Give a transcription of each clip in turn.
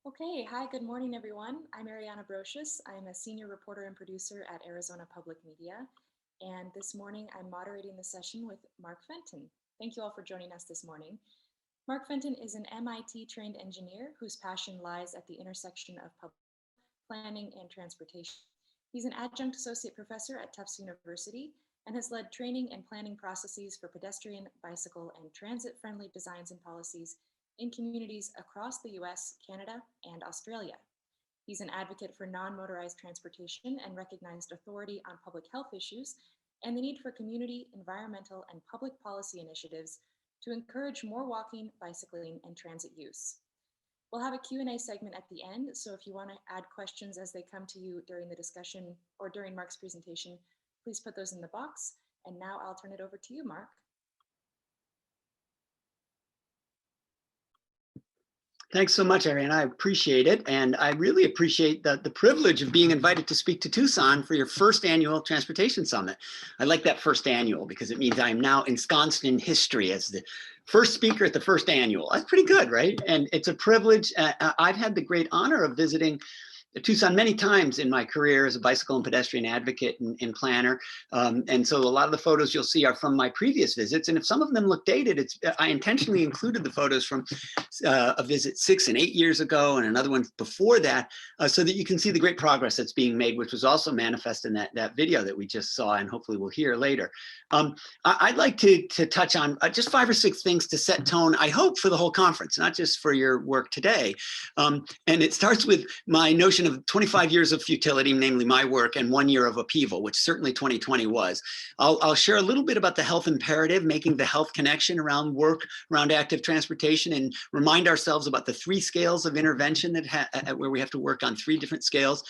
Okay, hi, good morning, everyone. I'm Ariana Brocious. I'm a senior reporter and producer at Arizona Public Media. And this morning, I'm moderating the session with Mark Fenton. Thank you all for joining us this morning. Mark Fenton is an MIT-trained engineer whose passion lies at the intersection of public planning and transportation. He's an adjunct associate professor at Tufts University and has led training and planning processes for pedestrian, bicycle, and transit-friendly designs and policies in communities across the US, Canada, and Australia. He's an advocate for non-motorized transportation and recognized authority on public health issues and the need for community, environmental, and public policy initiatives to encourage more walking, bicycling, and transit use. We'll have a Q&A segment at the end, so if you want to add questions as they come to you during the discussion or during Mark's presentation, please put those in the box. And now I'll turn it over to you, Mark. Thanks so much, Ariane. I appreciate it. And I really appreciate the privilege of being invited to speak to Tucson for your first annual Transportation Summit. I like that first annual because it means I'm now ensconced in history as the first speaker at the first annual. That's pretty good, right? And it's a privilege. I've had the great honor of visiting Tucson many times in my career as a bicycle and pedestrian advocate and planner. And so a lot of the photos you'll see are from my previous visits. And if some of them look dated, I intentionally included the photos from a visit 6 and 8 years ago and another one before that, so that you can see the great progress that's being made, which was also manifest in that video that we just saw and hopefully we'll hear later. I'd like to touch on just 5 or 6 things to set tone, I hope, for the whole conference, not just for your work today. And it starts with my notion of 25 years of futility, namely my work, and 1 year of upheaval, which certainly 2020 was. I'll share a little bit about the health imperative, making the health connection around work, around active transportation, and remind ourselves about the 3 scales of intervention that where we have to work on 3 different scales,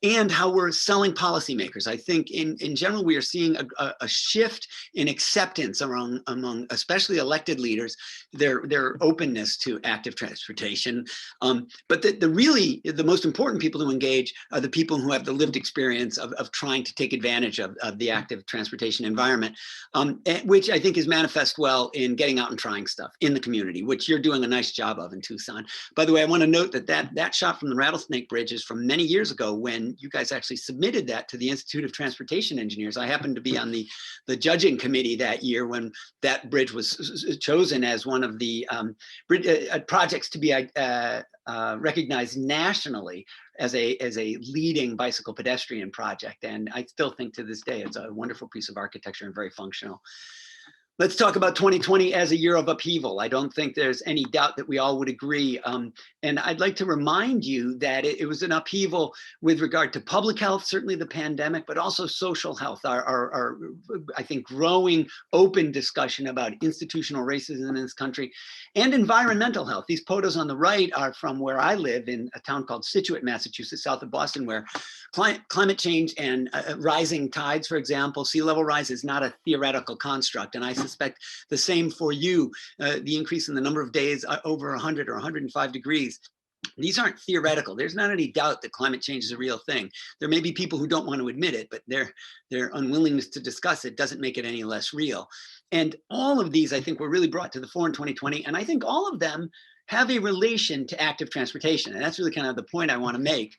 and how we're selling policymakers. I think in general, we are seeing a shift in acceptance among especially elected leaders, their openness to active transportation. But the most important people to engage are the people who have the lived experience of trying to take advantage of the active transportation environment, which I think is manifest well in getting out and trying stuff in the community, which you're doing a nice job of in Tucson. By the way, I want to note that shot from the Rattlesnake Bridge is from many years ago when you guys actually submitted that to the Institute of Transportation Engineers. I happened to be on the judging committee that year when that bridge was chosen as one of the projects to be recognized nationally as a leading bicycle pedestrian project. And I still think to this day, it's a wonderful piece of architecture and very functional. Let's talk about 2020 as a year of upheaval. I don't think there's any doubt that we all would agree. And I'd like to remind you that it was an upheaval with regard to public health, certainly the pandemic, but also social health, our I think, growing open discussion about institutional racism in this country, and environmental health. These photos on the right are from where I live in a town called Scituate, Massachusetts, south of Boston, where climate change and rising tides, for example, sea level rise is not a theoretical construct. And I suspect the same for you, the increase in the number of days over 100 or 105 degrees. These aren't theoretical. There's not any doubt that climate change is a real thing. There may be people who don't want to admit it, but their unwillingness to discuss it doesn't make it any less real. And all of these, I think, were really brought to the fore in 2020. And I think all of them have a relation to active transportation. And that's really kind of the point I want to make.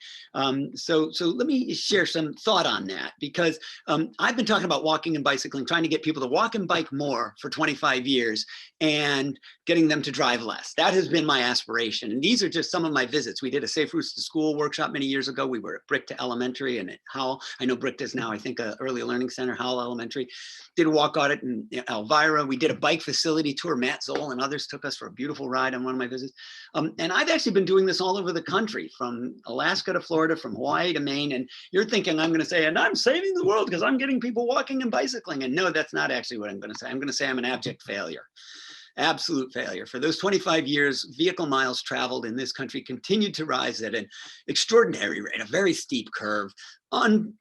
So let me share some thought on that, because I've been talking about walking and bicycling, trying to get people to walk and bike more for 25 years and getting them to drive less. That has been my aspiration. And these are just some of my visits. We did a Safe Routes to School workshop many years ago. We were at Brickta Elementary and at Howell. I know Brickta is now, I think, an early learning center, Howell Elementary. Did a walk audit in Elvira. We did a bike facility tour. Matt Zoll and others took us for a beautiful ride on one of my visits. And I've actually been doing this all over the country, from Alaska to Florida, from Hawaii to Maine. And you're thinking I'm going to say, and I'm saving the world because I'm getting people walking and bicycling. And no, that's not actually what I'm going to say. I'm going to say I'm an abject failure. Absolute failure. For those 25 years, vehicle miles traveled in this country continued to rise at an extraordinary rate, a very steep curve,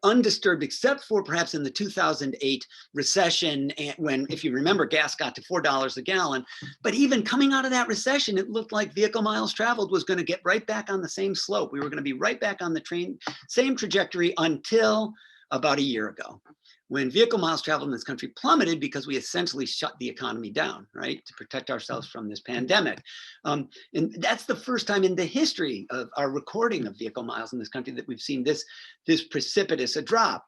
undisturbed, except for perhaps in the 2008 recession, when, if you remember, gas got to $4 a gallon. But even coming out of that recession, it looked like vehicle miles traveled was going to get right back on the same slope. We were going to be right back on the same trajectory until about a year ago, when vehicle miles traveled in this country plummeted because we essentially shut the economy down, right, to protect ourselves from this pandemic. And that's the first time in the history of our recording of vehicle miles in this country that we've seen this precipitous a drop.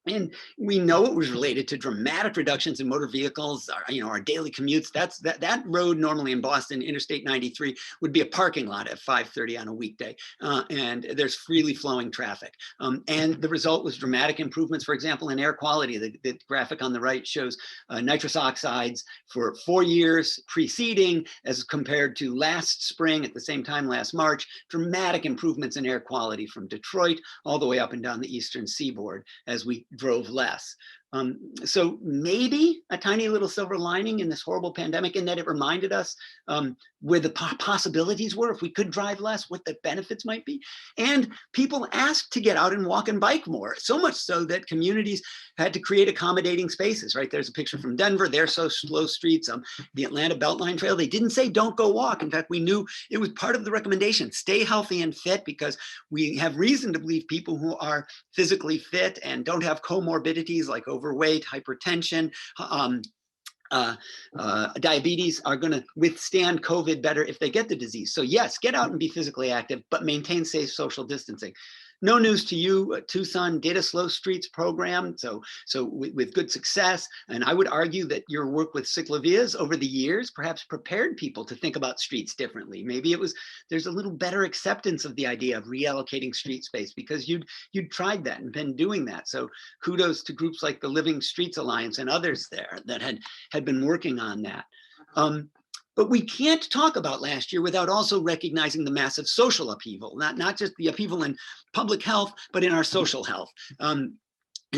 And we know it was related to dramatic reductions in motor vehicles, our daily commutes. That road normally in Boston, Interstate 93, would be a parking lot at 5:30 on a weekday, and there's freely flowing traffic. And the result was dramatic improvements, for example, in air quality. The graphic on the right shows nitrous oxides for 4 years preceding, as compared to last spring at the same time last March, dramatic improvements in air quality from Detroit all the way up and down the eastern seaboard as we drove less. So maybe a tiny little silver lining in this horrible pandemic, in that it reminded us where the possibilities were if we could drive less, what the benefits might be. And people asked to get out and walk and bike more, so much so that communities had to create accommodating spaces, right? There's a picture from Denver. They're so slow streets. The Atlanta Beltline Trail, they didn't say don't go walk. In fact, we knew it was part of the recommendation, stay healthy and fit, because we have reason to believe people who are physically fit and don't have comorbidities like overweight, hypertension, diabetes are going to withstand COVID better if they get the disease. So yes, get out and be physically active, but maintain safe social distancing. No news to you, Tucson did a slow streets program, so with good success. And I would argue that your work with ciclovias over the years perhaps prepared people to think about streets differently. Maybe there's a little better acceptance of the idea of reallocating street space because you'd tried that and been doing that. So kudos to groups like the Living Streets Alliance and others there that had been working on that. But we can't talk about last year without also recognizing the massive social upheaval, not just the upheaval in public health, but in our social health. And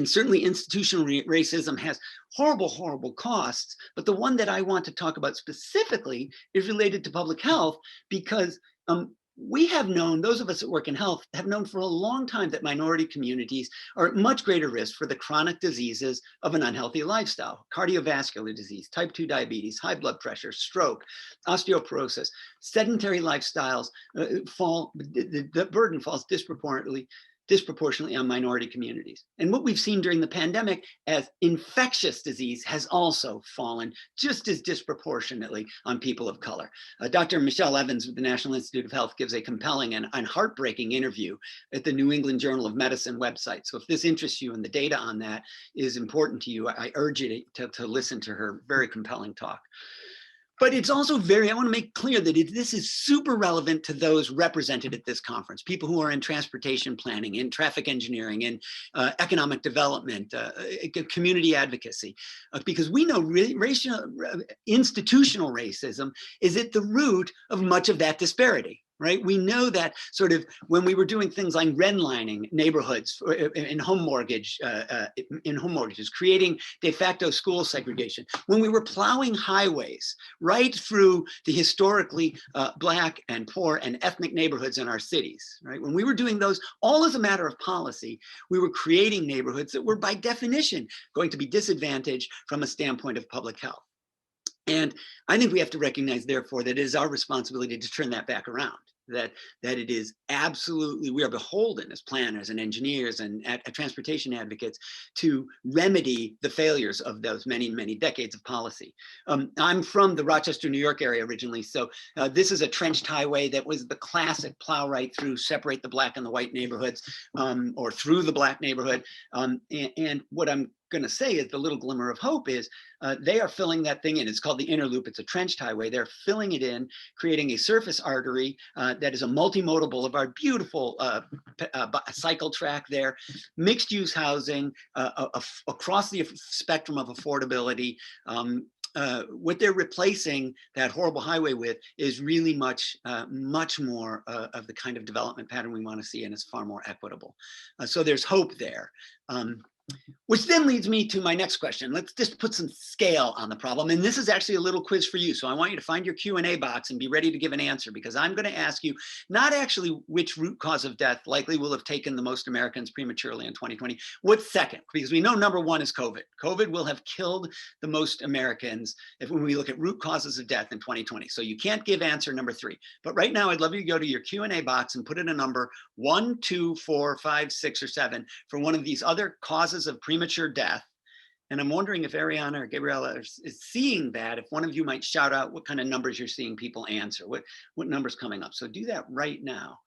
certainly institutional racism has horrible, horrible costs. But the one that I want to talk about specifically is related to public health, because we have known, those of us that work in health have known for a long time that minority communities are at much greater risk for the chronic diseases of an unhealthy lifestyle: cardiovascular disease, type 2 diabetes, high blood pressure, stroke, osteoporosis. Sedentary lifestyles the burden falls disproportionately on minority communities. And what we've seen during the pandemic as infectious disease has also fallen just as disproportionately on people of color. Dr. Michelle Evans with the National Institute of Health gives a compelling and heartbreaking interview at the New England Journal of Medicine website. So if this interests you and the data on that is important to you, I urge you to listen to her very compelling talk. But it's also I want to make clear that this is super relevant to those represented at this conference, people who are in transportation planning, in traffic engineering, in economic development, community advocacy, because we know institutional racism is at the root of much of that disparity. Right? We know that sort of when we were doing things like redlining neighborhoods in home mortgages, creating de facto school segregation, when we were plowing highways right through the historically Black and poor and ethnic neighborhoods in our cities, right? When we were doing those, all as a matter of policy, we were creating neighborhoods that were by definition going to be disadvantaged from a standpoint of public health. And I think we have to recognize, therefore, that it is our responsibility to turn that back around, that it is absolutely, we are beholden as planners and engineers and transportation advocates to remedy the failures of those many, many decades of policy. I'm from the Rochester, New York area originally. So this is a trenched highway that was the classic plow right through, separate the Black and the white neighborhoods, or through the Black neighborhood. And what I'm going to say is the little glimmer of hope is they are filling that thing in. It's called the inner loop. It's a trenched highway. They're filling it in, creating a surface artery that is a multimodal boulevard, beautiful cycle track there, mixed use housing across the spectrum of affordability. What they're replacing that horrible highway with is really much more of the kind of development pattern we want to see, and it's far more equitable. So there's hope there. Which then leads me to my next question. Let's just put some scale on the problem. And this is actually a little quiz for you. So I want you to find your Q&A box and be ready to give an answer, because I'm going to ask you not actually which root cause of death likely will have taken the most Americans prematurely in 2020. What's second? Because we know number one is COVID. COVID will have killed the most Americans when we look at root causes of death in 2020. So you can't give answer number three. But right now, I'd love you to go to your Q&A box and put in a number 1, 2, 4, 5, 6, or 7 for one of these other causes of premature death And I'm wondering if Ariana or Gabriella is seeing that, if one of you might shout out what kind of numbers you're seeing people answer, what numbers coming up. So do that right now.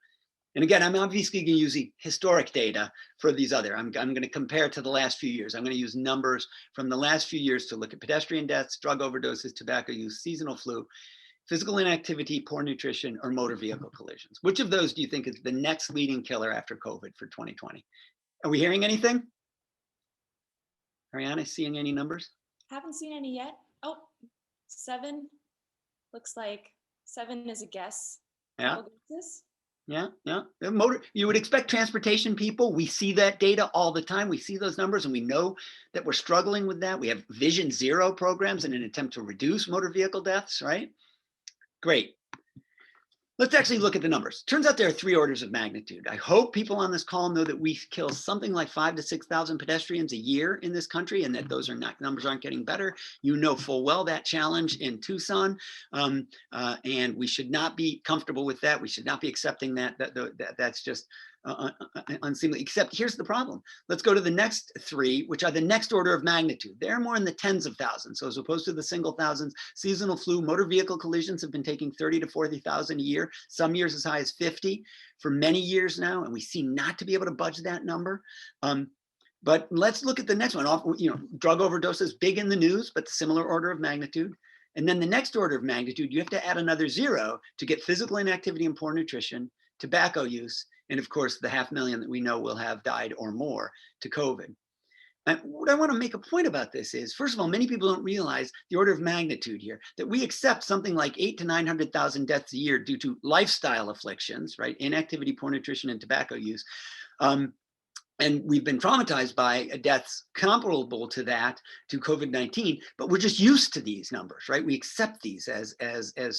And again, I'm obviously going to use historic data for these other. I'm going to compare to the last few years. I'm going to use numbers from the last few years to look at pedestrian deaths, drug overdoses, tobacco use, seasonal flu, physical inactivity, poor nutrition, or motor vehicle collisions. Which of those do you think is the next leading killer after COVID for 2020? Are we hearing anything? Ariana, seeing any numbers? Haven't seen any yet. Oh, 7. Looks like 7 is a guess. Yeah. Guesses? Yeah. You would expect transportation people. We see that data all the time. We see those numbers and we know that we're struggling with that. We have Vision Zero programs in an attempt to reduce motor vehicle deaths, right? Great. Let's actually look at the numbers. Turns out there are 3 orders of magnitude. I hope people on this call know that we kill something like 5,000 to 6,000 pedestrians a year in this country, and that those are not, numbers aren't getting better. You know full well that challenge in Tucson, and we should not be comfortable with that. We should not be accepting that. That's just unseemly. Except here's the problem. Let's go to the next 3, which are the next order of magnitude. They're more in the tens of thousands. So as opposed to the single thousands, seasonal flu, motor vehicle collisions have been taking 30 to 40,000 a year, some years as high as 50 for many years now, and we seem not to be able to budge that number. But let's look at the next one. Drug overdoses, big in the news, but similar order of magnitude. And then the next order of magnitude, you have to add another 0 to get physical inactivity and poor nutrition, tobacco use, and of course, the 500,000 that we know will have died or more to COVID. And what I want to make a point about this is, first of all, many people don't realize the order of magnitude here, that we accept something like 800,000 to 900,000 deaths a year due to lifestyle afflictions, right? Inactivity, poor nutrition, and tobacco use. And we've been traumatized by deaths comparable to that, to COVID-19, but we're just used to these numbers, right? We accept these as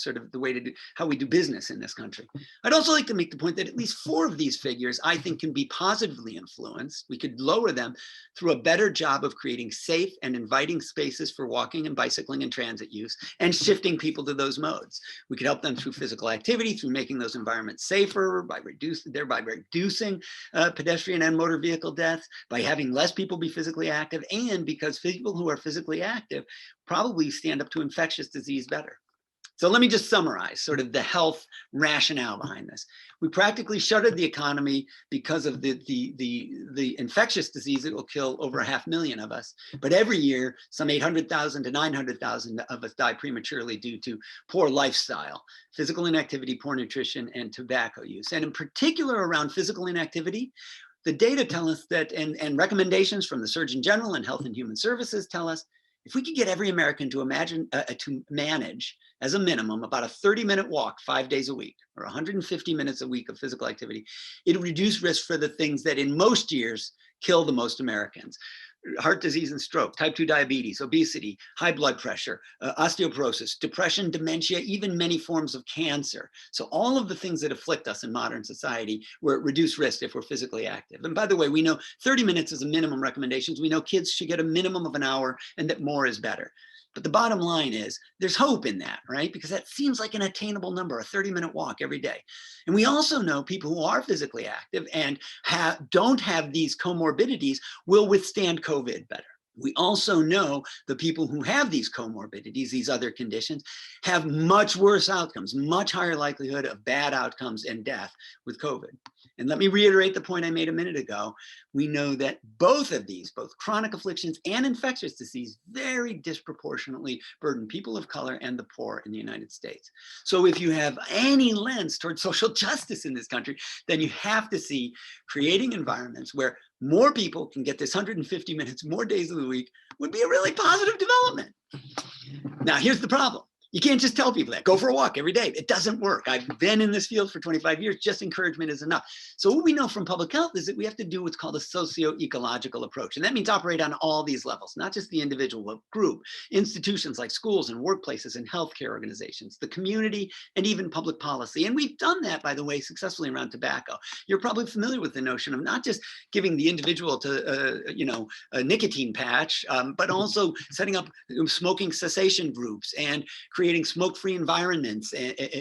sort of the way to do, how we do business in this country. I'd also like to make the point that at least 4 of these figures, I think, can be positively influenced. We could lower them through a better job of creating safe and inviting spaces for walking and bicycling and transit use, and shifting people to those modes. We could help them through physical activity, through making those environments safer, by thereby reducing pedestrian and motor vehicle deaths, by having less people be physically active, and because people who are physically active probably stand up to infectious disease better. So let me just summarize sort of the health rationale behind this. We practically shuttered the economy because of the infectious disease that will kill over 500,000 of us. But every year, some 800,000 to 900,000 of us die prematurely due to poor lifestyle, physical inactivity, poor nutrition, and tobacco use. And in particular around physical inactivity, the data tell us that, and recommendations from the Surgeon General and Health and Human Services tell us, if we could get every American to manage as a minimum about a 30-minute walk 5 days a week, or 150 minutes a week of physical activity, it would reduce risk for the things that in most years kill the most Americans: heart disease and stroke, type 2 diabetes, obesity, high blood pressure, osteoporosis, depression, dementia, even many forms of cancer. So all of the things that afflict us in modern society were at reduced risk if we're physically active. And by the way, we know 30 minutes is a minimum recommendations. We know kids should get a minimum of an hour, and that more is better. But the bottom line is there's hope in that, right? Because that seems like an attainable number, a 30-minute walk every day. And we also know people who are physically active and don't have these comorbidities will withstand COVID better. We also know the people who have these comorbidities, these other conditions, have much worse outcomes, much higher likelihood of bad outcomes and death with COVID. And let me reiterate the point I made a minute ago. We know that both of these, both chronic afflictions and infectious disease, very disproportionately burden people of color and the poor in the United States. So if you have any lens towards social justice in this country, then you have to see creating environments where more people can get this 150 minutes, more days of the week, would be a really positive development. Now, here's the problem. You can't just tell people that. Go for a walk every day. It doesn't work. I've been in this field for 25 years. Just encouragement is enough. So what we know from public health is that we have to do what's called a socio-ecological approach. And that means operate on all these levels, not just the individual, but group, institutions like schools and workplaces and healthcare organizations, the community, and even public policy. And we've done that, by the way, successfully around tobacco. You're probably familiar with the notion of not just giving the individual a nicotine patch, but also setting up smoking cessation groups and creating smoke-free environments,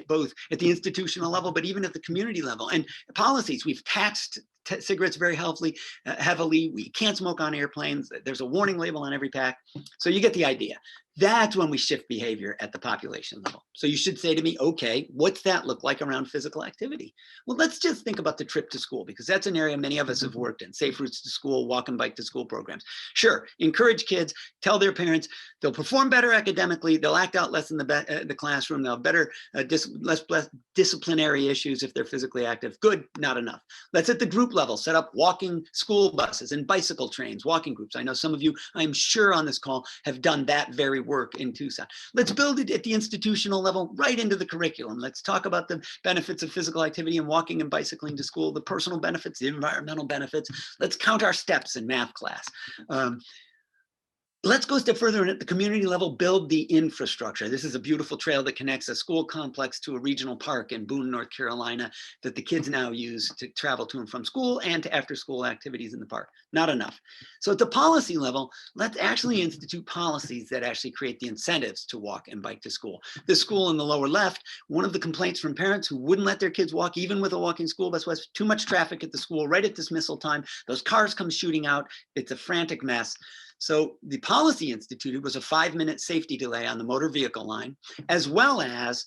both at the institutional level, but even at the community level. And policies, we've taxed cigarettes very heavily. We can't smoke on airplanes. There's a warning label on every pack. So you get the idea. That's when we shift behavior at the population level. So you should say to me, okay, what's that look like around physical activity? Well, let's just think about the trip to school, because that's an area many of us have worked in. Safe routes to school, walk and bike to school programs. Sure, encourage kids, tell their parents they'll perform better academically, they'll act out less in the classroom, they'll have better, less disciplinary issues if they're physically active. Good, not enough. Let's at the group level set up walking school buses and bicycle trains, walking groups. I know some of you, I'm sure on this call, have done that very work in Tucson. Let's build it at the institutional level right into the curriculum. Let's talk about the benefits of physical activity and walking and bicycling to school, the personal benefits, the environmental benefits. Let's count our steps in math class. Let's go a step further and at the community level, build the infrastructure. This is a beautiful trail that connects a school complex to a regional park in Boone, North Carolina, that the kids now use to travel to and from school and to after school activities in the park. Not enough. So at the policy level, let's actually institute policies that actually create the incentives to walk and bike to school. This school in the lower left, one of the complaints from parents who wouldn't let their kids walk, even with a walking school bus, was too much traffic at the school right at dismissal time. Those cars come shooting out. It's a frantic mess. So the policy instituted was a 5-minute safety delay on the motor vehicle line, as well as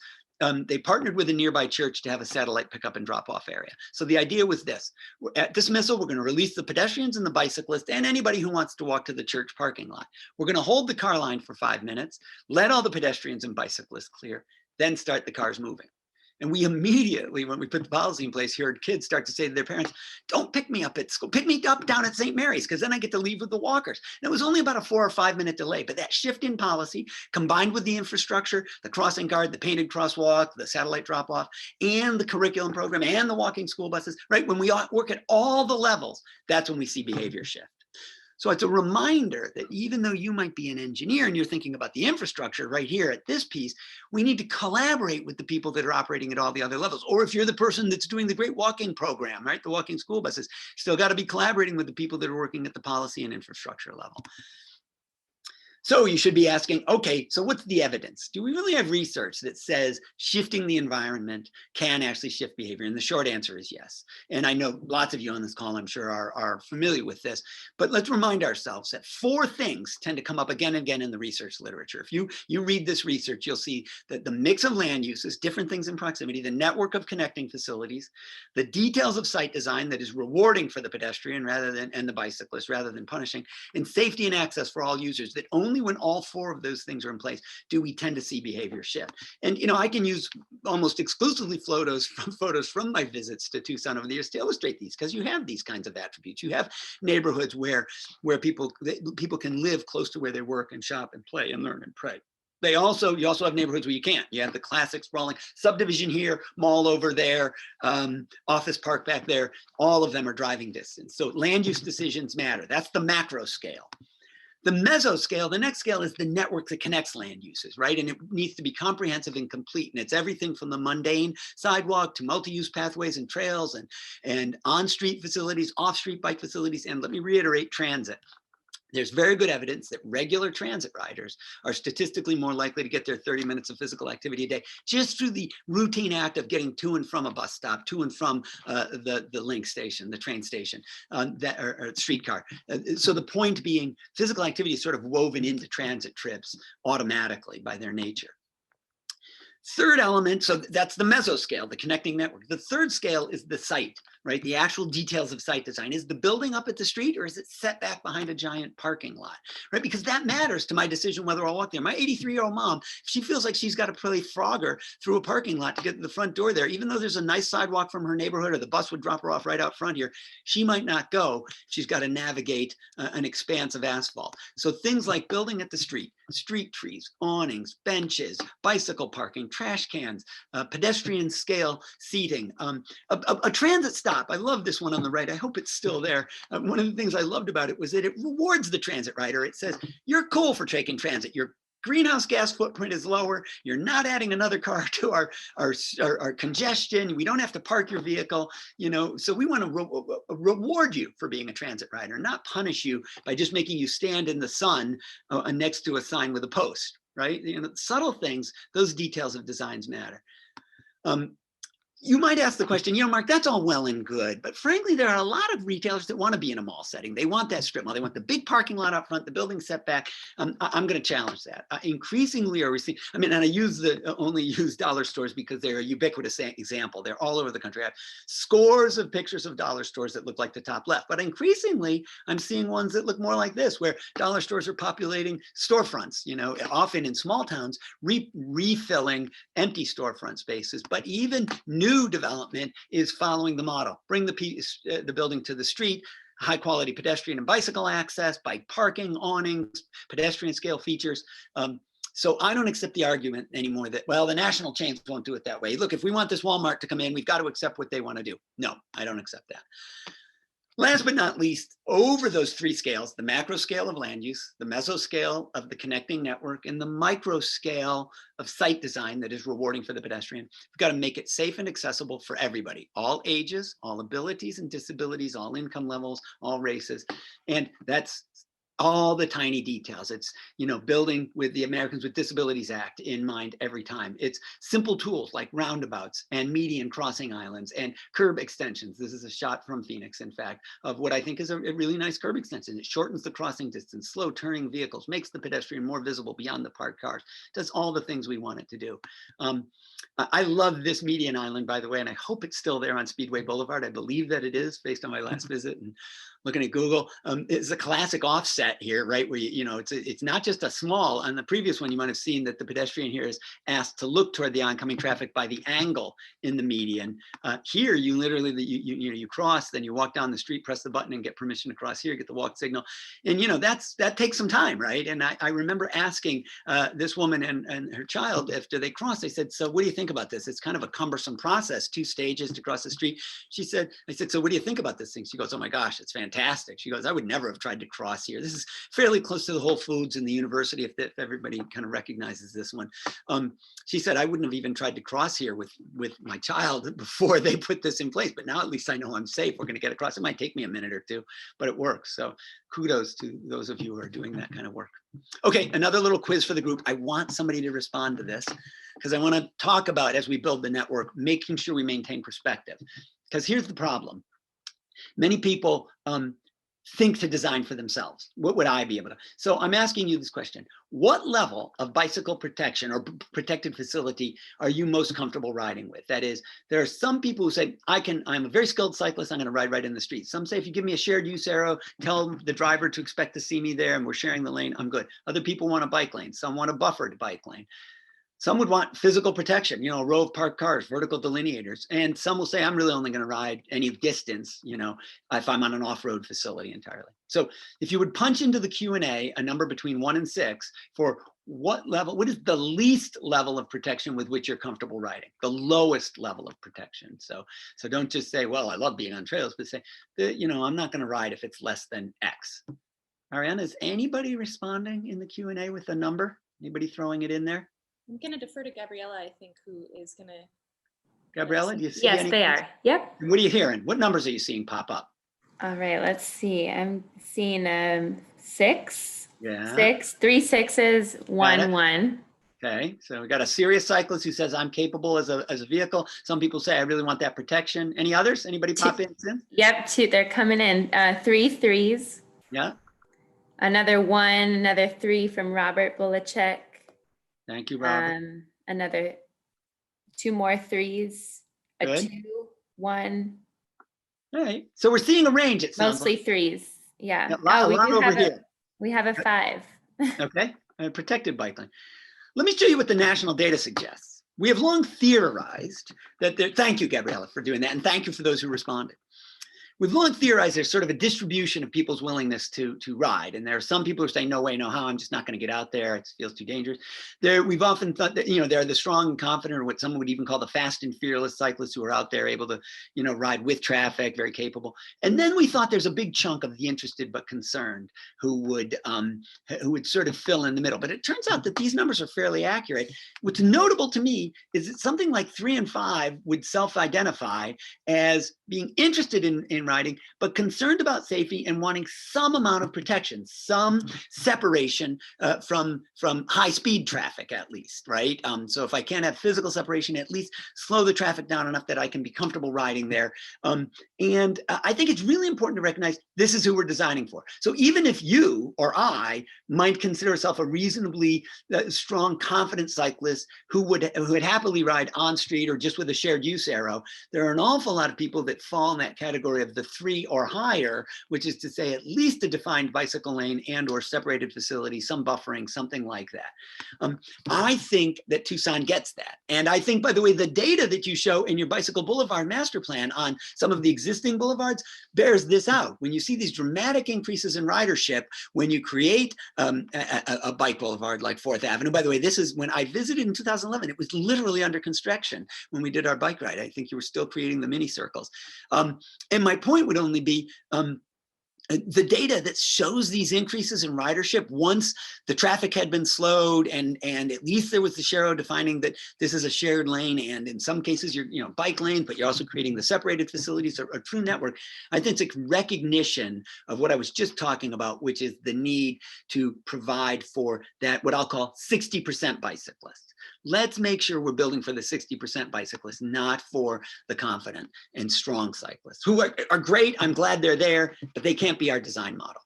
they partnered with a nearby church to have a satellite pickup and drop off area. So the idea was this: at dismissal, we're going to release the pedestrians and the bicyclists and anybody who wants to walk to the church parking lot. We're going to hold the car line for 5 minutes, let all the pedestrians and bicyclists clear, then start the cars moving. And we immediately, when we put the policy in place, heard kids start to say to their parents, don't pick me up at school, pick me up down at St. Mary's, because then I get to leave with the walkers. And it was only about a 4 or 5 minute delay, but that shift in policy combined with the infrastructure, the crossing guard, the painted crosswalk, the satellite drop off, and the curriculum program and the walking school buses, right? When we work at all the levels, that's when we see behavior shift. So it's a reminder that even though you might be an engineer and you're thinking about the infrastructure right here at this piece, we need to collaborate with the people that are operating at all the other levels. Or if you're the person that's doing the great walking program, right, the walking school buses, still got to be collaborating with the people that are working at the policy and infrastructure level. So you should be asking, okay, so what's the evidence? Do we really have research that says shifting the environment can actually shift behavior? And the short answer is yes. And I know lots of you on this call, I'm sure, are familiar with this, but let's remind ourselves that 4 things tend to come up again and again in the research literature. If you read this research, you'll see that the mix of land uses, different things in proximity, the network of connecting facilities, the details of site design that is rewarding for the pedestrian and the bicyclist rather than punishing, and safety and access for all users, that only when all 4 of those things are in place do we tend to see behavior shift. And I can use almost exclusively photos from my visits to Tucson over the years to illustrate these, because you have these kinds of attributes. You have neighborhoods where people can live close to where they work and shop and play and learn and pray. You also have neighborhoods where you can't. You have the classic sprawling subdivision here, mall over there, office park back there. All of them are driving distance. So land use decisions matter. That's the macro scale. The mesoscale, the next scale, is the network that connects land uses, right? And it needs to be comprehensive and complete. And it's everything from the mundane sidewalk to multi-use pathways and trails and on-street facilities, off-street bike facilities, and let me reiterate, transit. There's very good evidence that regular transit riders are statistically more likely to get their 30 minutes of physical activity a day just through the routine act of getting to and from a bus stop, to and from the link station, the train station, or streetcar. So the point being, physical activity is sort of woven into transit trips automatically by their nature. Third element, so that's the mesoscale, the connecting network. The third scale is the site, right? The actual details of site design. Is the building up at the street, or is it set back behind a giant parking lot, right? Because that matters to my decision whether I'll walk there. My 83-year-old mom, if she feels like she's got to play Frogger through a parking lot to get to the front door there, even though there's a nice sidewalk from her neighborhood or the bus would drop her off right out front here, she might not go. She's got to navigate an expanse of asphalt. So things like building at the street trees, awnings, benches, bicycle parking, trash cans, pedestrian scale seating, a transit stop. I love this one on the right. I hope it's still there. One of the things I loved about it was that it rewards the transit rider. It says, you're cool for taking transit. Your greenhouse gas footprint is lower. You're not adding another car to our congestion. We don't have to park your vehicle, so we want to reward you for being a transit rider, not punish you by just making you stand in the sun next to a sign with a post, right? Subtle things, those details of designs matter. you might ask the question, Mark, that's all well and good, but frankly, there are a lot of retailers that want to be in a mall setting. They want that strip mall. They want the big parking lot up front, the building setback. I'm going to challenge that. Increasingly, are we seeing, and I only use dollar stores because they're a ubiquitous example. They're all over the country. I have scores of pictures of dollar stores that look like the top left, but increasingly, I'm seeing ones that look more like this, where dollar stores are populating storefronts, often in small towns, refilling empty storefront spaces, but even new development is following the model. Bring the building to the street, high quality pedestrian and bicycle access, bike parking, awnings, pedestrian scale features. So I don't accept the argument anymore that, well, the national chains won't do it that way. Look, if we want this Walmart to come in, we've got to accept what they want to do. No, I don't accept that. Last but not least, over those three scales, the macro scale of land use, the meso scale of the connecting network, and the micro scale of site design that is rewarding for the pedestrian, we've got to make it safe and accessible for everybody, all ages, all abilities and disabilities, all income levels, all races. And that's all the tiny details. It's, building with the Americans with Disabilities Act in mind every time. It's simple tools like roundabouts and median crossing islands and curb extensions. This is a shot from Phoenix, in fact, of what I think is a really nice curb extension. It shortens the crossing distance, slow turning vehicles, makes the pedestrian more visible beyond the parked cars, does all the things we want it to do. I love this median island, by the way, and I hope it's still there on Speedway Boulevard. I believe that it is, based on my last visit and looking at Google. It's a classic offset here, right? Where it's not just a small. On the previous one, you might have seen that the pedestrian here is asked to look toward the oncoming traffic by the angle in the median. Here, you literally you cross, then you walk down the street, press the button, and get permission to cross here, get the walk signal, and that takes some time, right? And I remember asking this woman and her child after they crossed. I said, "So what do you think about this? It's kind of a cumbersome process, 2 stages to cross the street." I said, "So what do you think about this thing?" She goes, "Oh my gosh, it's fantastic." She goes, "I would never have tried to cross here. This is fairly close to the Whole Foods and the university, if everybody kind of recognizes this one." She said, "I wouldn't have even tried to cross here with my child before they put this in place, but now at least I know I'm safe. We're going to get across. It might take me a minute or two, but it works." So kudos to those of you who are doing that kind of work. Okay, another little quiz for the group. I want somebody to respond to this because I want to talk about, as we build the network, making sure we maintain perspective. Because here's the problem. Many people think to design for themselves. What would I be able to? So I'm asking you this question. What level of bicycle protection or protected facility are you most comfortable riding with? That is, there are some people who say, I'm a very skilled cyclist, I'm going to ride right in the street. Some say, if you give me a shared use arrow, tell the driver to expect to see me there and we're sharing the lane, I'm good. Other people want a bike lane. Some want a buffered bike lane. Some would want physical protection, a row of parked cars, vertical delineators. And some will say, I'm really only going to ride any distance, if I'm on an off-road facility entirely. So if you would punch into the Q&A a number between 1 and 6 for what is the least level of protection with which you're comfortable riding, the lowest level of protection. So don't just say, well, I love being on trails, but say, I'm not going to ride if it's less than X. Ariana, is anybody responding in the Q&A with a number? Anybody throwing it in there? I'm going to defer to Gabriella, I think, who is going to. Gabriella, do you see Yes, any? they are. Yep. And what are you hearing? What numbers are you seeing pop up? All right, let's see. I'm seeing 6. Yeah. 6, 3 6s, 1 1. Okay, so we got a serious cyclist who says, I'm capable as a vehicle. Some people say, I really want that protection. Any others? Anybody pop in? Yep, 2. They're coming in. 3 3s. Yeah. Another 1, another 3 from Robert Bulacek. Thank you, Robert. Another 2 more 3s. A Good. 2, 1. All right. So we're seeing a range. It sounds Mostly like. 3s. Yeah. We have a 5. Okay. A protected bike lane. Let me show you what the national data suggests. We have long theorized that thank you, Gabriella, for doing that. And thank you for those who responded. We've long theorized there's sort of a distribution of people's willingness to ride. And there are some people who say, no way, no how, I'm just not going to get out there. It feels too dangerous. We've often thought that, they're the strong and confident, or what someone would even call the fast and fearless cyclists who are out there able to, ride with traffic, very capable. And then we thought there's a big chunk of the interested but concerned who would sort of fill in the middle. But it turns out that these numbers are fairly accurate. What's notable to me is that something like 3 and 5 would self-identify as being interested in pedestrian riding, but concerned about safety and wanting some amount of protection, some separation from high-speed traffic at least, right? So if I can't have physical separation, at least slow the traffic down enough that I can be comfortable riding there. And I think it's really important to recognize this is who we're designing for. So even if you or I might consider yourself a reasonably strong, confident cyclist who would happily ride on street or just with a shared use arrow, there are an awful lot of people that fall in that category of the 3 or higher, which is to say at least a defined bicycle lane and or separated facility, some buffering, something like that. I think that Tucson gets that. And I think, by the way, the data that you show in your Bicycle Boulevard master plan on some of the existing boulevards bears this out. When you see these dramatic increases in ridership, when you create a bike boulevard like 4th Avenue, by the way, this is when I visited in 2011, it was literally under construction when we did our bike ride. I think you were still creating the mini circles. And my point would only be, the data that shows these increases in ridership once the traffic had been slowed and at least there was the share defining that this is a shared lane, and in some cases you're bike lane, but you're also creating the separated facilities, or a true network. I think it's a recognition of what I was just talking about, which is the need to provide for that, what I'll call 60% bicyclists. Let's make sure we're building for the 60% bicyclists, not for the confident and strong cyclists, who are great. I'm glad they're there, but they can't be our design model.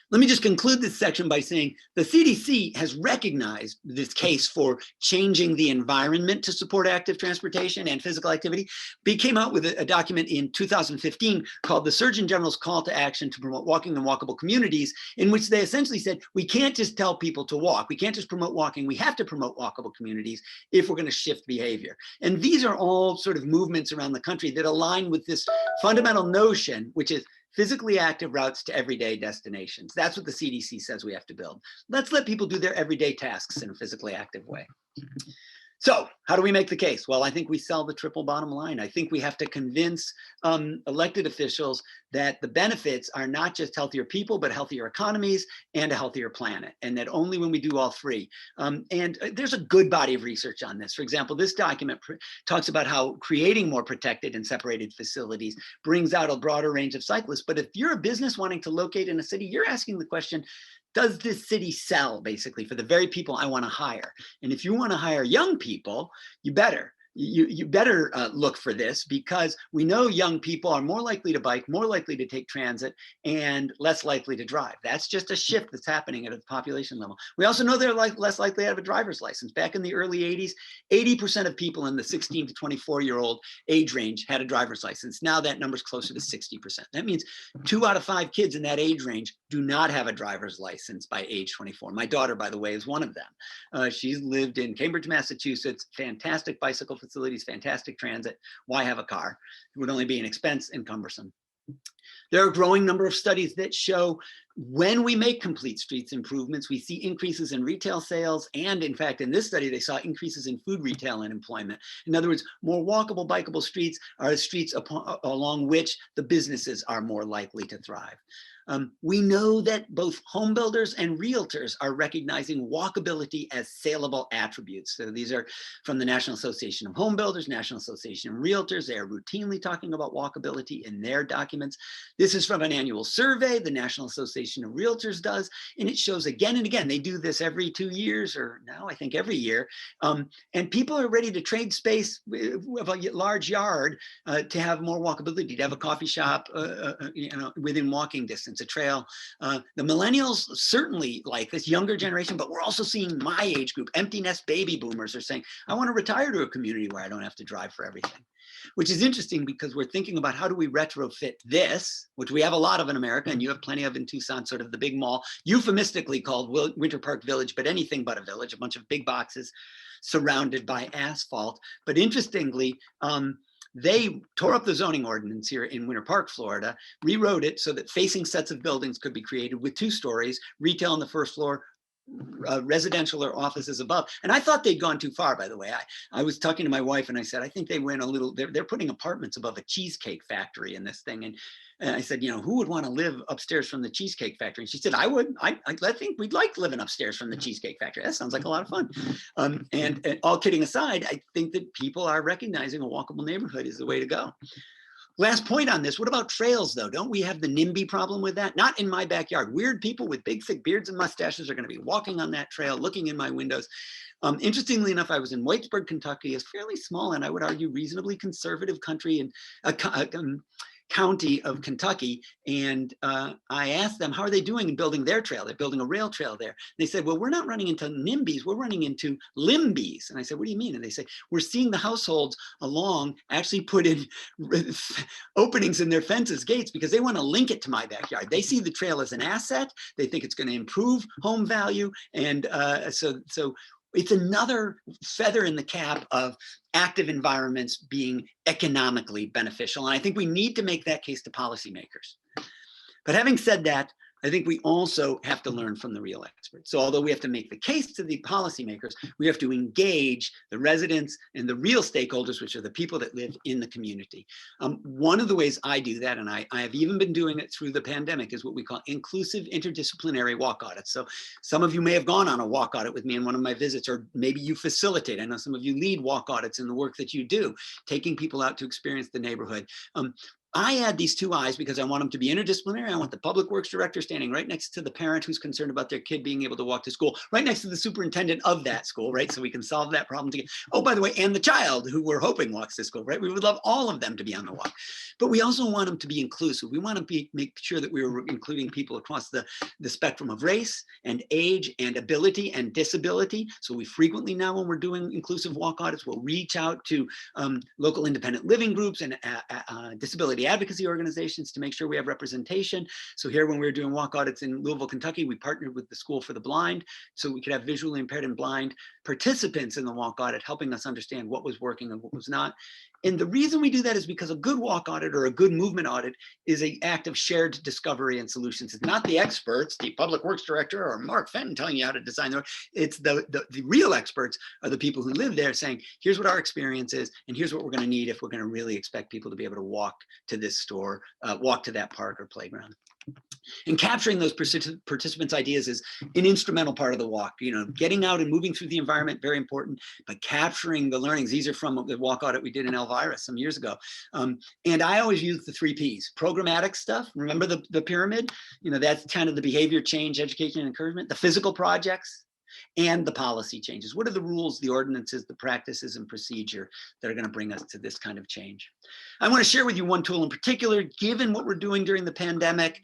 Let me just conclude this section by saying the CDC has recognized this case for changing the environment to support active transportation and physical activity. We came out with a document in 2015 called the Surgeon General's Call to Action to Promote Walking in Walkable Communities, in which they essentially said, we can't just tell people to walk. We can't just promote walking. We have to promote walkable communities if we're going to shift behavior. And these are all sort of movements around the country that align with this fundamental notion, which is physically active routes to everyday destinations. That's what the CDC says we have to build. Let's let people do their everyday tasks in a physically active way. So how do we make the case? Well, I think we sell the triple bottom line. I think we have to convince elected officials that the benefits are not just healthier people, but healthier economies and a healthier planet, and that only when we do all three. And there's a good body of research on this. For example, this document talks about how creating more protected and separated facilities brings out a broader range of cyclists. But if you're a business wanting to locate in a city, you're asking the question, does this city sell basically for the very people I want to hire? And if you want to hire young people, you better. You better look for this, because we know young people are more likely to bike, more likely to take transit, and less likely to drive. That's just a shift that's happening at a population level. We also know they're less likely to have a driver's license. Back in the early 80s, 80% of people in the 16 to 24-year-old age range had a driver's license. Now that number's closer to 60%. That means 2 out of 5 kids in that age range do not have a driver's license by age 24. My daughter, by the way, is one of them. She's lived in Cambridge, Massachusetts, fantastic bicycle facilities, fantastic transit. Why have a car? It would only be an expense and cumbersome. There are a growing number of studies that show when we make complete streets improvements, we see increases in retail sales. And in fact, in this study, they saw increases in food retail and employment. In other words, more walkable, bikeable streets are streets along which the businesses are more likely to thrive. We know that both home builders and realtors are recognizing walkability as saleable attributes. So these are from the National Association of Home Builders, National Association of Realtors. They are routinely talking about walkability in their documents. This is from an annual survey the National Association of Realtors does, and it shows again and again, they do this every 2 years, or now I think every year, and people are ready to trade space of a large yard to have more walkability, to have a coffee shop within walking distance, a trail. The millennials certainly like this younger generation, but we're also seeing my age group, empty nest baby boomers, are saying, I want to retire to a community where I don't have to drive for everything. Which is interesting, because we're thinking about how do we retrofit this, which we have a lot of in America, and you have plenty of in Tucson, sort of the big mall, euphemistically called Winter Park Village, but anything but a village, a bunch of big boxes surrounded by asphalt. But interestingly, they tore up the zoning ordinance here in Winter Park, Florida, rewrote it so that facing sets of buildings could be created with 2 stories, retail on the first floor, residential or offices above. And I thought they'd gone too far, by the way. I was talking to my wife and I said, I think they went a little, they're putting apartments above a cheesecake factory in this thing. And I said, who would want to live upstairs from the Cheesecake Factory? And she said, I would. I think we'd like living upstairs from the Cheesecake Factory. That sounds like a lot of fun. And all kidding aside, I think that people are recognizing a walkable neighborhood is the way to go. Last point on this, what about trails though? Don't we have the NIMBY problem with that? Not in my backyard. Weird people with big thick beards and mustaches are going to be walking on that trail, looking in my windows. Interestingly enough, I was in Whitesburg, Kentucky, a fairly small and I would argue reasonably conservative country and county of Kentucky. And I asked them, how are they doing in building their trail? They're building a rail trail there. They said, well, we're not running into NIMBYs, we're running into LIMBYs. And I said, what do you mean? And they say, we're seeing the households along actually put in openings in their fences, gates, because they want to link it to my backyard. They see the trail as an asset. They think it's going to improve home value. And so it's another feather in the cap of active environments being economically beneficial. And I think we need to make that case to policymakers. But having said that, I think we also have to learn from the real experts. So although we have to make the case to the policymakers, we have to engage the residents and the real stakeholders, which are the people that live in the community. One of the ways I do that, and I have even been doing it through the pandemic, is what we call inclusive interdisciplinary walk audits. So some of you may have gone on a walk audit with me in one of my visits, or maybe you facilitate. I know some of you lead walk audits in the work that you do, taking people out to experience the neighborhood. I add these two eyes because I want them to be interdisciplinary. I want the public works director standing right next to the parent who's concerned about their kid being able to walk to school, right next to the superintendent of that school, right? So we can solve that problem together. Oh, by the way, and the child who we're hoping walks to school, right? We would love all of them to be on the walk. But we also want them to be inclusive. We want to make sure that we're including people across the spectrum of race and age and ability and disability. So we frequently now, when we're doing inclusive walk audits, we'll reach out to local independent living groups and disability advocacy organizations to make sure we have representation. So here, when we were doing walk audits in Louisville, Kentucky, we partnered with the School for the Blind so we could have visually impaired and blind participants in the walk audit, helping us understand what was working and what was not. And the reason we do that is because a good walk audit or a good movement audit is an act of shared discovery and solutions. It's not the experts, the public works director or Mark Fenton telling you how to design the work. It's the real experts are the people who live there saying, here's what our experience is, and here's what we're going to need if we're going to really expect people to be able to walk to this store, walk to that park or playground. And capturing those participants' ideas is an instrumental part of the walk. You know, getting out and moving through the environment, very important, but capturing the learnings. These are from the walk audit we did in Elvira some years ago. And I always use the 3 Ps. Programmatic stuff, remember the pyramid? You know, that's kind of the behavior change, education, and encouragement. The physical projects, and the policy changes. What are the rules, the ordinances, the practices and procedure that are going to bring us to this kind of change? I want to share with you one tool in particular, given what we're doing during the pandemic.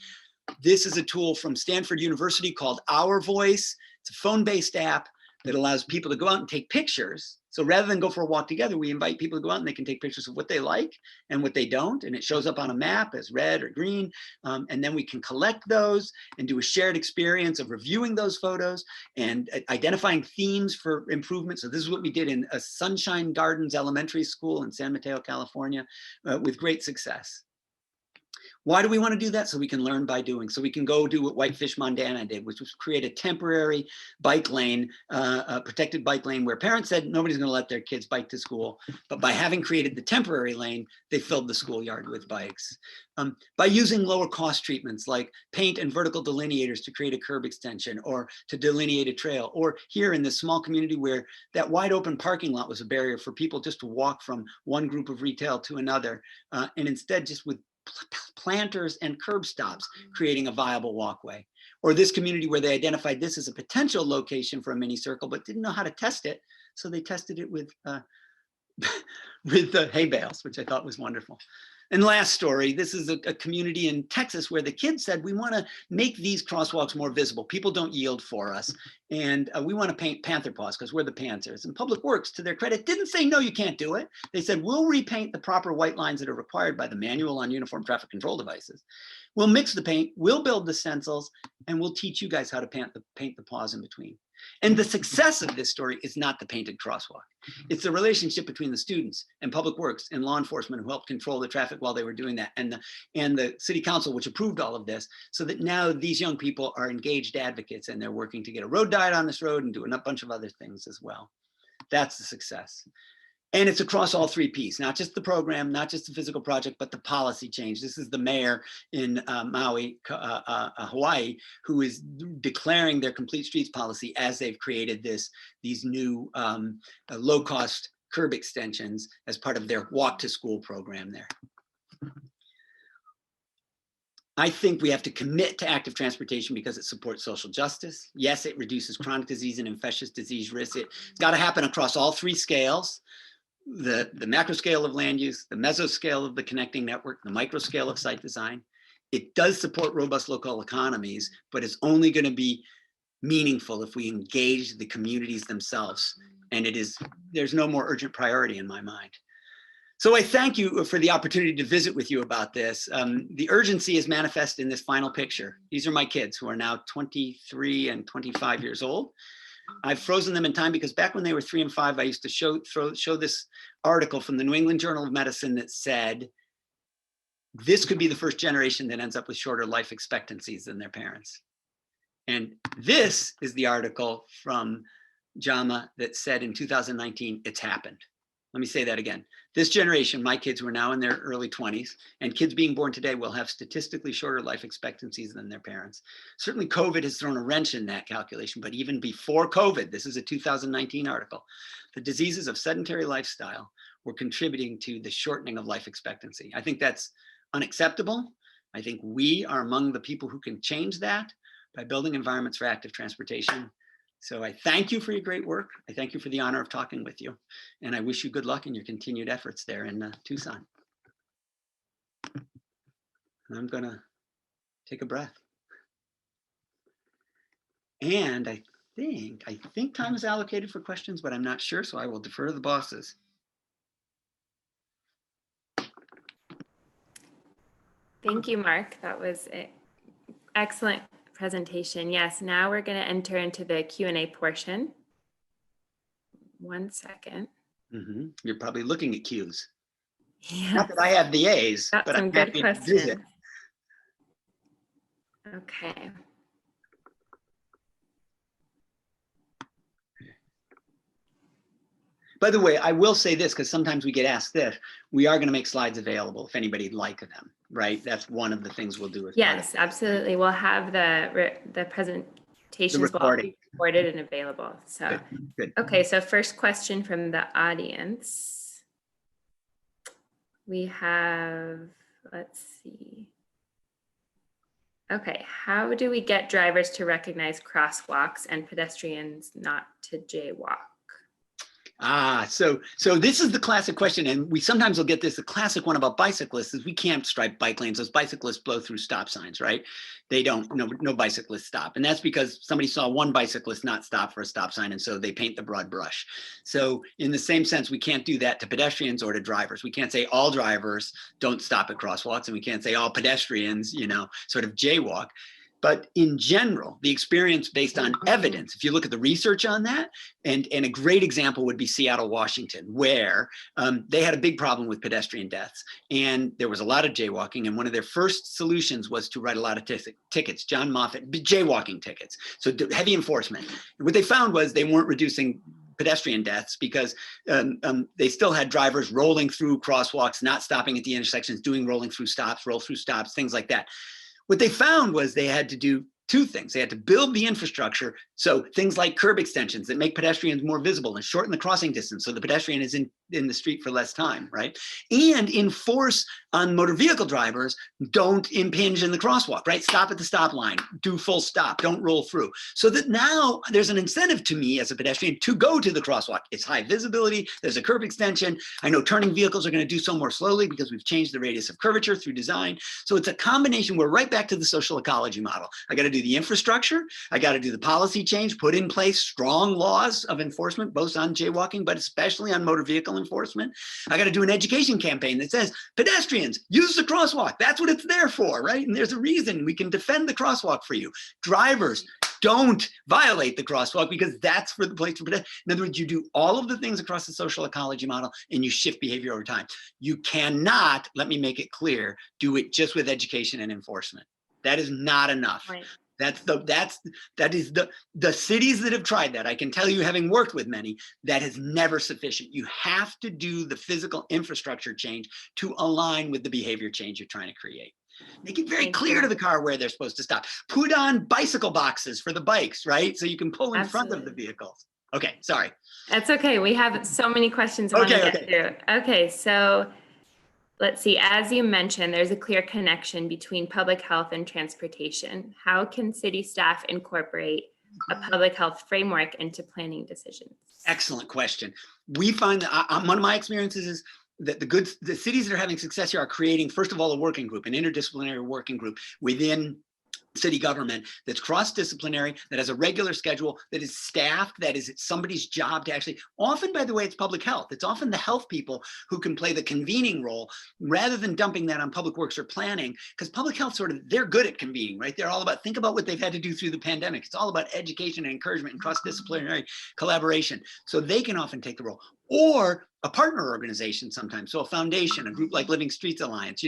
This is a tool from Stanford University called Our Voice. It's a phone-based app that allows people to go out and take pictures. So rather than go for a walk together, we invite people to go out and they can take pictures of what they like and what they don't. And it shows up on a map as red or green. And then we can collect those and do a shared experience of reviewing those photos and identifying themes for improvement. So this is what we did in a Sunshine Gardens Elementary School in San Mateo, California, with great success. Why do we want to do that? So we can learn by doing. So we can go do what Whitefish, Montana did, which was create a temporary bike lane, a protected bike lane where parents said nobody's going to let their kids bike to school. But by having created the temporary lane, they filled the schoolyard with bikes. By using lower cost treatments like paint and vertical delineators to create a curb extension or to delineate a trail, or here in this small community where that wide open parking lot was a barrier for people just to walk from one group of retail to another, and instead just with planters and curb stops, creating a viable walkway. Or this community where they identified this as a potential location for a mini circle, but didn't know how to test it. So they tested it with hay bales, which I thought was wonderful. And last story, this is a community in Texas where the kids said, we want to make these crosswalks more visible. People don't yield for us. And we want to paint panther paws because we're the panthers. And Public Works, to their credit, didn't say, no, you can't do it. They said, we'll repaint the proper white lines that are required by the Manual on Uniform Traffic Control Devices. We'll mix the paint, we'll build the stencils, and we'll teach you guys how to paint the paws in between. And the success of this story is not the painted crosswalk. It's the relationship between the students and Public Works and law enforcement who helped control the traffic while they were doing that, and the city council, which approved all of this, so that now these young people are engaged advocates and they're working to get a road diet on this road and doing a bunch of other things as well. That's the success. And it's across all 3 Ps, not just the program, not just the physical project, but the policy change. This is the mayor in Maui, Hawaii, who is declaring their complete streets policy as they've created these new low-cost curb extensions as part of their walk to school program there. I think we have to commit to active transportation because it supports social justice. Yes, it reduces chronic disease and infectious disease risk. It's got to happen across all three scales. The macro scale of land use, the meso scale of the connecting network, the micro scale of site design. It does support robust local economies, but it's only going to be meaningful if we engage the communities themselves. And there's no more urgent priority in my mind. So I thank you for the opportunity to visit with you about this. The urgency is manifest in this final picture. These are my kids who are now 23 and 25 years old. I've frozen them in time because back when they were 3 and 5, I used to show this article from the New England Journal of Medicine that said, this could be the first generation that ends up with shorter life expectancies than their parents. And this is the article from JAMA that said in 2019, it's happened. Let me say that again. This generation, my kids who are now in their early 20s, and kids being born today will have statistically shorter life expectancies than their parents. Certainly COVID has thrown a wrench in that calculation, but even before COVID, this is a 2019 article, the diseases of sedentary lifestyle were contributing to the shortening of life expectancy. I think that's unacceptable. I think we are among the people who can change that by building environments for active transportation. So I thank you for your great work. I thank you for the honor of talking with you. And I wish you good luck in your continued efforts there in Tucson. I'm gonna take a breath. And I think time is allocated for questions, but I'm not sure, so I will defer to the bosses. Thank you, Mark. That was an excellent presentation. Yes, now we're going to enter into the Q&A portion. 1 second. You're probably looking at cues. Yeah. Not that I have the A's, Got but some I'm good happy questions. to visit. Okay. By the way, I will say this because sometimes we get asked this. We are going to make slides available if anybody'd like them, right? That's one of the things we'll do. Yes, absolutely. We'll have the presentations will be recorded and available. So, good. Okay, so first question from the audience. We have, let's see. Okay, how do we get drivers to recognize crosswalks and pedestrians not to jaywalk? So this is the classic question, and we sometimes will get this. The classic one about bicyclists is we can't stripe bike lanes. Those bicyclists blow through stop signs, right? They don't. No bicyclists stop, and that's because somebody saw one bicyclist not stop for a stop sign, and so they paint the broad brush. So in the same sense, we can't do that to pedestrians or to drivers. We can't say all drivers don't stop at crosswalks, and we can't say all pedestrians, sort of jaywalk. But in general, the experience based on evidence, if you look at the research on that, and a great example would be Seattle, Washington, where they had a big problem with pedestrian deaths. And there was a lot of jaywalking. And one of their first solutions was to write a lot of tickets, John Moffat, jaywalking tickets. So heavy enforcement. And what they found was they weren't reducing pedestrian deaths because they still had drivers rolling through crosswalks, not stopping at the intersections, doing roll through stops, things like that. What they found was they had to do two things. They had to build the infrastructure, so things like curb extensions that make pedestrians more visible and shorten the crossing distance so the pedestrian is in the street for less time, right? And enforce on motor vehicle drivers, don't impinge in the crosswalk, right? Stop at the stop line, do full stop, don't roll through. So that now there's an incentive to me as a pedestrian to go to the crosswalk. It's high visibility, there's a curb extension. I know turning vehicles are gonna do so more slowly because we've changed the radius of curvature through design. So it's a combination, we're right back to the social ecology model. I gotta do the infrastructure, I gotta do the policy change, put in place strong laws of enforcement, both on jaywalking, but especially on motor vehicle enforcement. I gotta do an education campaign that says, pedestrians, use the crosswalk. That's what it's there for, right? And there's a reason we can defend the crosswalk for you. Drivers, don't violate the crosswalk because that's for the place for pedestrians. In other words, you do all of the things across the social ecology model and you shift behavior over time. You cannot, let me make it clear, do it just with education and enforcement. That is not enough. Right. That is the cities that have tried that. I can tell you, having worked with many, that is never sufficient. You have to do the physical infrastructure change to align with the behavior change you're trying to create. Make it very clear to the car where they're supposed to stop. Put on bicycle boxes for the bikes, right? So you can pull in front of the vehicles. Okay, sorry. That's okay. We have so many questions I want to get through. Okay, so let's see, as you mentioned, there's a clear connection between public health and transportation. How can city staff incorporate a public health framework into planning decisions? Excellent question. We find that one of my experiences is that the cities that are having success here are creating, first of all, a working group, an interdisciplinary working group within city government that's cross-disciplinary, that has a regular schedule, that is staffed, that is somebody's job to actually, often, by the way, it's public health. It's often the health people who can play the convening role rather than dumping that on public works or planning, because public health they're good at convening, right? They're all about, think about what they've had to do through the pandemic. It's all about education and encouragement and cross-disciplinary collaboration. So they can often take the role. Or a partner organization sometimes, so a foundation, a group like Living Streets Alliance,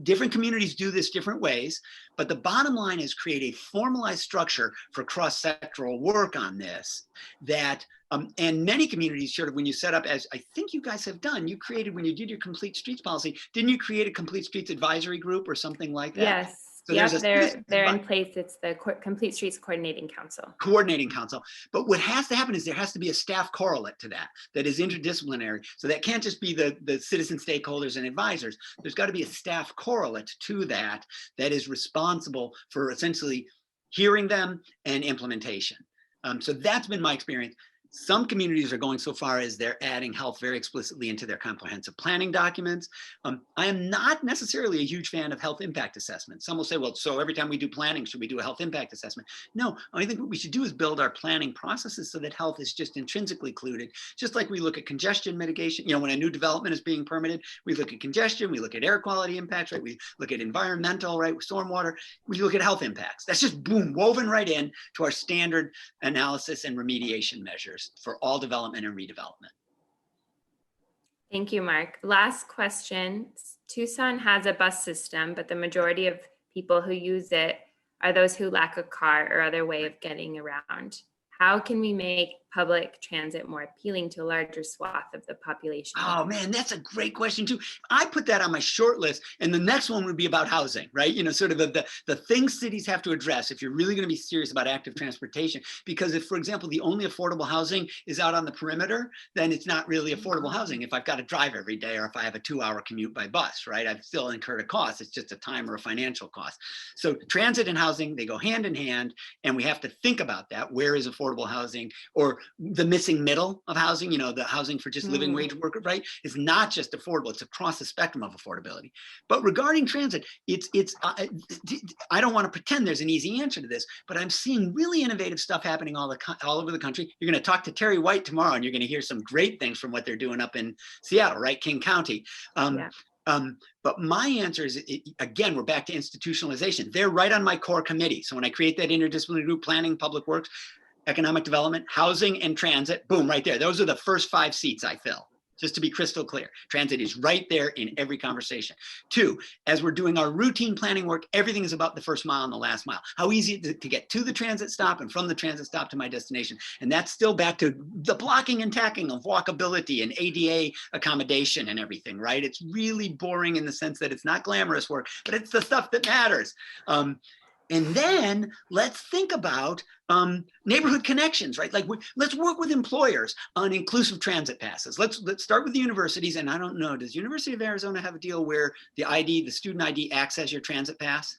different communities do this different ways, but the bottom line is create a formalized structure for cross-sectoral work on this that, and many communities sort of, when you set up, as I think you guys have done, you created, when you did your complete streets policy, didn't you create a complete streets advisory group or something like that? Yes. So yep, they're in place. It's the Complete Streets Coordinating Council. But what has to happen is there has to be a staff correlate to that is interdisciplinary. So that can't just be the citizen stakeholders and advisors. There's got to be a staff correlate to that is responsible for essentially hearing them and implementation. So that's been my experience. Some communities are going so far as they're adding health very explicitly into their comprehensive planning documents. I am not necessarily a huge fan of health impact assessments. Some will say, well, so every time we do planning, should we do a health impact assessment? No, I think what we should do is build our planning processes so that health is just intrinsically included. Just like we look at congestion mitigation, when a new development is being permitted, we look at congestion, we look at air quality impacts, right? We look at environmental, right? Stormwater, we look at health impacts. That's just boom, woven right in to our standard analysis and remediation measures for all development and redevelopment. Thank you, Mark. Last question. Tucson has a bus system, but the majority of people who use it are those who lack a car or other way of getting around. How can we make public transit more appealing to a larger swath of the population? Oh man, that's a great question too. I put that on my short list, and the next one would be about housing, right? Sort of the things cities have to address if you're really going to be serious about active transportation. Because if, for example, the only affordable housing is out on the perimeter, then it's not really affordable housing. If I've got to drive every day, or if I have a 2-hour commute by bus, right? I've still incurred a cost. It's just a time or a financial cost. So transit and housing, they go hand in hand, and we have to think about that. Where is affordable housing, or the missing middle of housing, the housing for just living wage workers, right? Is not just affordable, it's across the spectrum of affordability. But regarding transit, I don't want to pretend there's an easy answer to this, but I'm seeing really innovative stuff happening all over the country. You're going to talk to Terry White tomorrow, and you're going to hear some great things from what they're doing up in Seattle, right? King County. But my answer is, again, we're back to institutionalization. They're right on my core committee. So when I create that interdisciplinary group, planning, public works, economic development, housing, and transit, boom, right there. Those are the first 5 seats I fill, just to be crystal clear. Transit is right there in every conversation. 2, as we're doing our routine planning work, everything is about the first mile and the last mile. How easy to get to the transit stop and from the transit stop to my destination. And that's still back to the blocking and tackling of walkability and ADA accommodation and everything, right? It's really boring in the sense that it's not glamorous work, but it's the stuff that matters. And then let's think about neighborhood connections, right? Like let's work with employers on inclusive transit passes. Let's start with the universities. And I don't know, does University of Arizona have a deal where the student ID acts as your transit pass?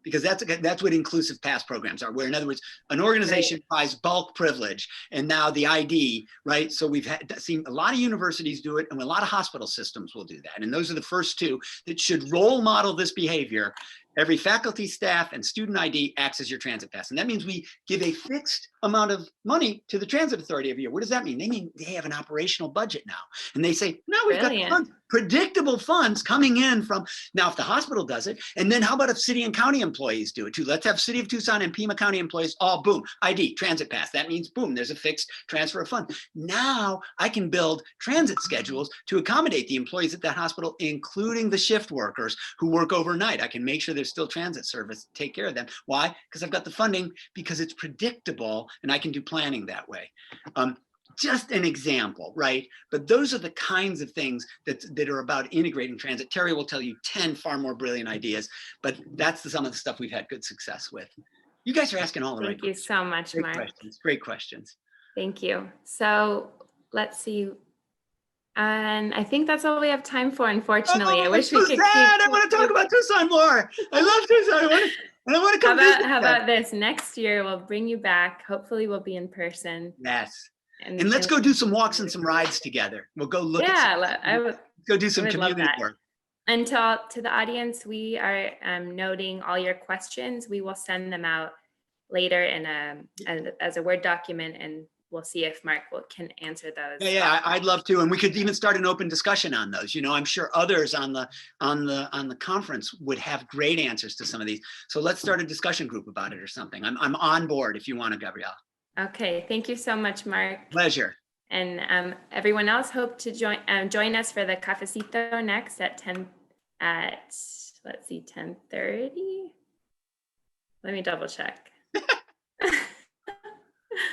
Because that's what inclusive pass programs are, where in other words, an organization buys bulk privilege and now the ID, right? So we've seen a lot of universities do it, and a lot of hospital systems will do that. And those are the first 2 that should role model this behavior. Every faculty, staff, and student ID acts as your transit pass. And that means we give a fixed amount of money to the transit authority every year. What does that mean? They mean they have an operational budget now. And they say, now we've got funds, predictable funds coming in from, now if the hospital does it, and then how about if city and county employees do it too? Let's have City of Tucson and Pima County employees all boom, ID, transit pass. That means boom, there's a fixed transfer of funds. Now I can build transit schedules to accommodate the employees at that hospital, including the shift workers who work overnight. I can make sure there's still transit service to take care of them. Why? Because I've got the funding, because it's predictable and I can do planning that way. Just an example, right? But those are the kinds of things that are about integrating transit. Terry will tell you 10 far more brilliant ideas, but that's some of the stuff we've had good success with. You guys are asking all the right questions. Thank you so much, Mark. Great questions. Thank you. So let's see. And I think that's all we have time for, unfortunately. I wish we so could sad. keep. I want to talk about Tucson more. I love Tucson. I want to come visit. How about this? Next year, we'll bring you back. Hopefully, we'll be in person. Yes. And let's go do some walks and some rides together. We'll go look go do some community work. And to the audience, we are noting all your questions. We will send them out later as a Word document, and we'll see if Mark can answer those. Yeah, I'd love to, and we could even start an open discussion on those. You know, I'm sure others on the conference would have great answers to some of these. So let's start a discussion group about it or something. I'm on board if you want to, Gabrielle. Okay, thank you so much, Mark. Pleasure. And everyone else, hope to join us for the cafecito next at 10:30. Let me double check.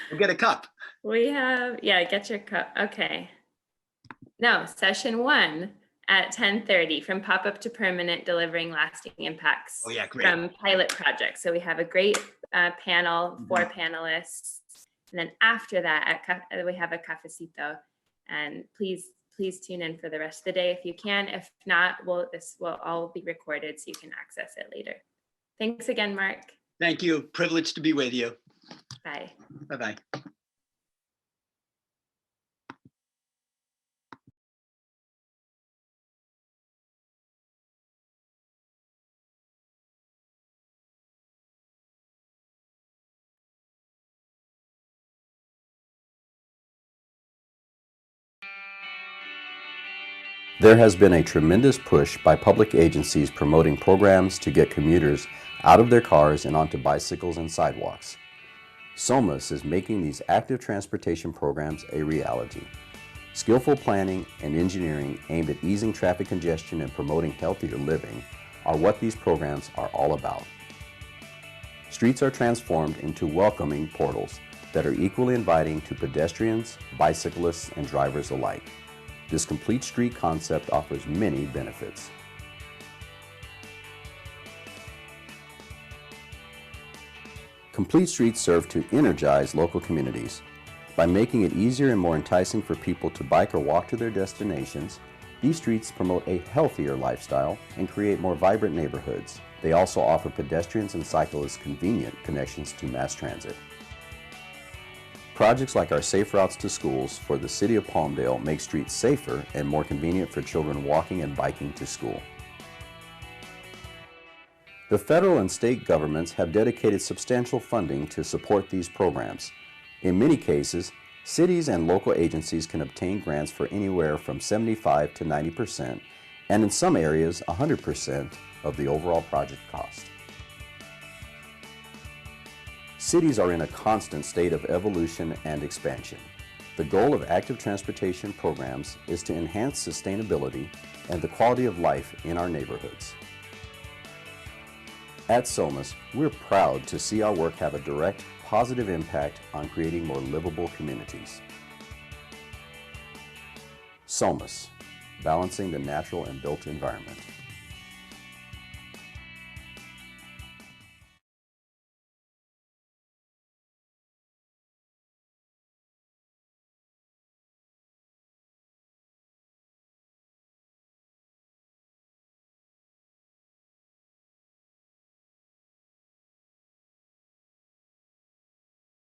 We'll get a cup. We have, get your cup. Okay. No, session 1 at 10:30, from pop-up to permanent, delivering lasting impacts. Oh yeah, great. From pilot projects. So we have a great panel, 4 panelists. And then after that, we have a cafecito. And please tune in for the rest of the day if you can. If not, this will all be recorded so you can access it later. Thanks again, Mark. Thank you. Privileged to be with you. Bye. Bye-bye. There has been a tremendous push by public agencies promoting programs to get commuters out of their cars and onto bicycles and sidewalks. SOMAS is making these active transportation programs a reality. Skillful planning and engineering aimed at easing traffic congestion and promoting healthier living are what these programs are all about. Streets are transformed into welcoming portals that are equally inviting to pedestrians, bicyclists, and drivers alike. This complete street concept offers many benefits. Complete streets serve to energize local communities. By making it easier and more enticing for people to bike or walk to their destinations, these streets promote a healthier lifestyle and create more vibrant neighborhoods. They also offer pedestrians and cyclists convenient connections to mass transit. Projects like our Safe Routes to Schools for the City of Palmdale make streets safer and more convenient for children walking and biking to school. The federal and state governments have dedicated substantial funding to support these programs. In many cases, cities and local agencies can obtain grants for anywhere from 75% to 90%, and in some areas 100% of the overall project cost. Cities are in a constant state of evolution and expansion. The goal of active transportation programs is to enhance sustainability and the quality of life in our neighborhoods. At SOMAS, we're proud to see our work have a direct, positive impact on creating more livable communities. SOMAS, balancing the natural and built environment.